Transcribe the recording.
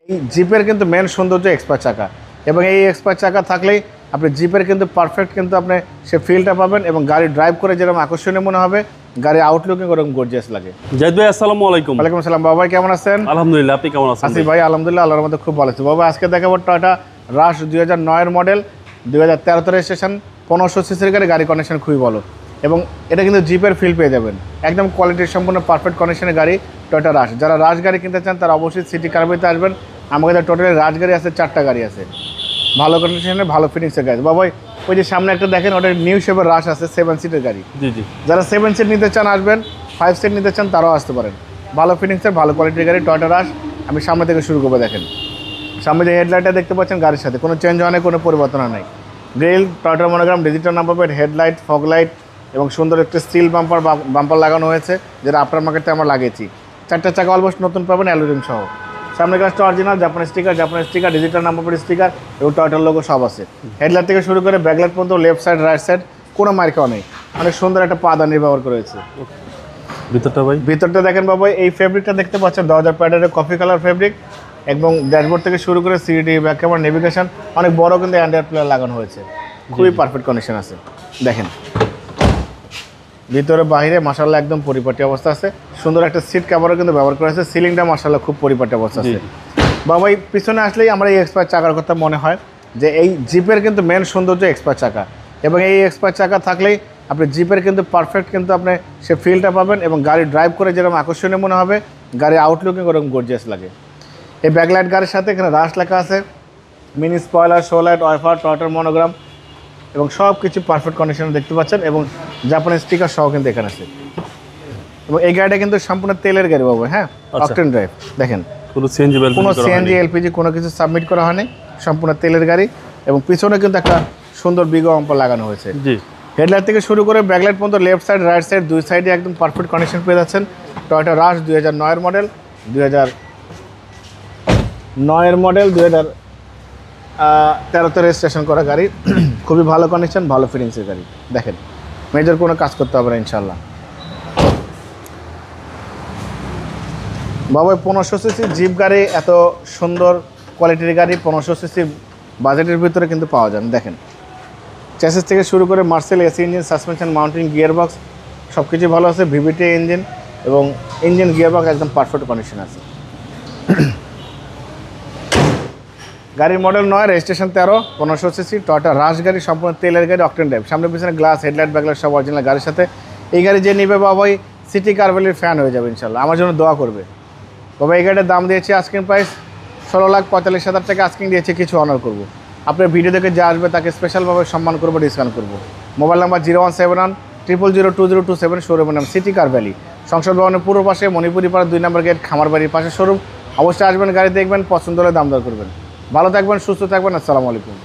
এই জিপের কিন্তু মেন সৌন্দর্য এক্সপার্ট চাকা এবং এই এক্সপার্ট চাকা থাকলেই আপনি জিপের কিন্তু পারফেক্ট কিন্তু আপনি সে ফিলটা পাবেন এবং গাড়ি ড্রাইভ করে যেরকম আকর্ষণীয় মনে হবে, গাড়ি আউটলুকিং ওরকম গর্জিয়াস লাগে। জাহিদ ভাই আসসালামু আলাইকুম। ওয়ালাইকুম আসসালাম। বাবা ভাই কেমন আছেন? আলহামদুলিল্লাহ, আপনি কেমন আছেন? আছি ভাই আলহামদুলিল্লাহ, আল্লাহর মধ্যে খুব ভালো আছি। বাবা আজকে দেখাবো টয়োটা রাশ 2009 মডেল, 2013 রেজিস্ট্রেশন, 1500 সিসির গাড়ি। গাড়ি কন্ডিশন খুবই ভালো এবং এটা কিন্তু জিপের ফিল পেয়ে যাবেন, একদম কোয়ালিটির সম্পূর্ণ পারফেক্ট কন্ডিশনের গাড়ি টয়োটা রাশ। যারা রাশ গাড়ি কিনতে চান তারা অবশ্যই সিটি কারবাইতে আসবেন। আমাদের টোটালি রাশ গাড়ি আছে 4টা গাড়ি আছে, ভালো কন্ডিশনে ভালো ফিনিক্সের গাড়ি। বাবা ওই যে সামনে একটা দেখেন, ওটা নিউ শেপের রাশ আছে 7 সিটের গাড়ি। জি জি, যারা 7 সিট নিতে চান আসবেন, 5 সিট নিতে চান তারাও আসতে পারেন। ভালো ফিনিক্সের ভালো কোয়ালিটির গাড়ি টয়োটা রাশ। আমি সামনে থেকে শুরু করবো। দেখেন সামনে যে হেডলাইটটা দেখতে পাচ্ছেন গাড়ির সাথে কোনো চেঞ্জ হয় না, কোনো পরিবর্তন নেই। গ্রিল টয়োটার monogram, digital number plate, headlight, fog light এবং সুন্দর একটা স্টিল বাম্পার লাগানো হয়েছে, যেটা আপনার মার্কেটে আমরা লাগিয়েছি। 4টা চাকা অলমোস্ট নতুন পাবেন অ্যালুমিনিয়াম সহ। সামনে গাছটা অরিজিনাল জাপানের sticker, digital number plate sticker এবং টয়োটার লোগো সব আছে। হেডলাইট থেকে শুরু করে ব্যাকলাইট পর্যন্ত লেফট সাইড রাইট সাইড কোনো মার্কাও নেই। অনেক সুন্দর একটা পাদানি ব্যবহার করেছে। ভিতরটা দেখেন বাবা, এই ফেব্রিকটা দেখতে পাচ্ছেন 2000 প্যাডের কফি কালার ফেব্রিক এবং ড্যাশবোর্ড থেকে শুরু করে সিডি, ব্যাক ক্যামেরা, নেভিগেশন অনেক বড় কিন্তু অ্যান্ড্রয়েড প্লেয়ার লাগানো হয়েছে। খুবই পারফেক্ট কন্ডিশন আছে। দেখেন ভিতরে বাইরে মাশাআল্লাহ একদম পরিপাটি অবস্থা আছে। সুন্দর একটা সিট কভারও কিন্তু ব্যবহার করা হয়েছে। সিলিংটা মাশাআল্লাহ খুব পরিপাটি অবস্থা আছে। বাবা এই পিছনে আসলেই আমরা এই এক্সপার্ট চাকার কথা মনে হয় যে এই জিপের কিন্তু মেন সৌন্দর্য এক্সপার্ট চাকা এবং এই এক্সপার্ট চাকা থাকলেই আপনি জিপের কিন্তু পারফেক্ট কিন্তু আপনি সে ফিলটা পাবেন এবং গাড়ি ড্রাইভ করে যেরকম আকর্ষণীয় মনে হবে, গাড়ি আউটলুকিং ওরকম গর্জিয়াস লাগে। এই ব্যাকলাইট গাড়ির সাথে এখানে রাশ লেখা আছে, mini spoiler, show light, wiper, টয়োটার মনোগ্রাম এবং সব কিছু পারফেক্ট কন্ডিশনে দেখতে পাচ্ছেন এবং জাপানের স্টিকার সহ কিন্তু এখানে আছে। এবং এই গাড়িটা কিন্তু সম্পূর্ণ তেলের গাড়ি বাবু, হ্যাঁ, অকটেন ড্রাইভ। দেখেন কোনো সিএনজি এলপিজি কোনো কিছু সাবমিট করা হয়নি, সম্পূর্ণ তেলের গাড়ি এবং পিছনে কিন্তু একটা সুন্দর বিগ বাম্পার লাগানো হয়েছে। জি, হেডলাইট থেকে শুরু করে ব্যাকলাইট পর্যন্ত লেফট সাইড রাইট সাইড দুই সাইডে একদম পারফেক্ট কন্ডিশন পেয়ে যাচ্ছেন। টয়োটা রাশ 2009 মডেল, 2009 মডেল, 2013 রেজিস্ট্রেশন করা গাড়ি। খুবই ভালো কন্ডিশন, ভালো ফিটিংসের গাড়ি। দেখেন মেজর কোনো কাজ করতে হবে না ইনশাল্লাহ। বাবা 1500 সিসি জিপ গাড়ি, এত সুন্দর কোয়ালিটির গাড়ি 1500 সিসি বাজেটের ভিতরে কিন্তু পাওয়া যায়। দেখেন চ্যাসিস থেকে শুরু করে Marcel AC engine, suspension, mounting, gearbox সব কিছুই ভালো আছে। ভিভিটি ইঞ্জিন এবং ইঞ্জিন গিয়ারবক্স একদম পারফেক্ট কন্ডিশন আছে। গাড়ির মডেল 9, রেজিস্ট্রেশন 13, 1500 সিসি টয়োটা রাশ গাড়ি, সম্পূর্ণ তেলের গাড়ি, অকটেন ড্রাইভ। সামনে পিছনে গ্লাস, হেডলাইট, ব্যাকলাইট সব অরিজিনাল গাড়ির সাথে। এই গাড়ি যে নিবে বাবাই সিটি কারভেলির ফ্যান হয়ে যাবে ইনশাল্লাহ, আমার জন্য দোয়া করবে। বাবা এই গাড়ির দাম দিয়েছি আস্কিং প্রাইস 16,45,000 টাকা আস্কিং দিয়েছি, কিছু অনার করবো। আপনার ভিডিও দেখে যে আসবে তাকে স্পেশালভাবে সম্মান করবো, ডিসকাউন্ট করবো। মোবাইল নাম্বার 017100027, শোরুমের নাম সিটি কার ভ্যালি, সংসদ ভবনের পূর্ব পাশে, মণিপুরি পাড়া 2 নম্বর গেট, খামার বাড়ির পাশে শোরুম। অবশ্যই আসবেন, গাড়ি দেখবেন, পছন্দ হলে দাম দর করবেন। ভালো থাকবেন, সুস্থ থাকবেন। আসসালামু আলাইকুম।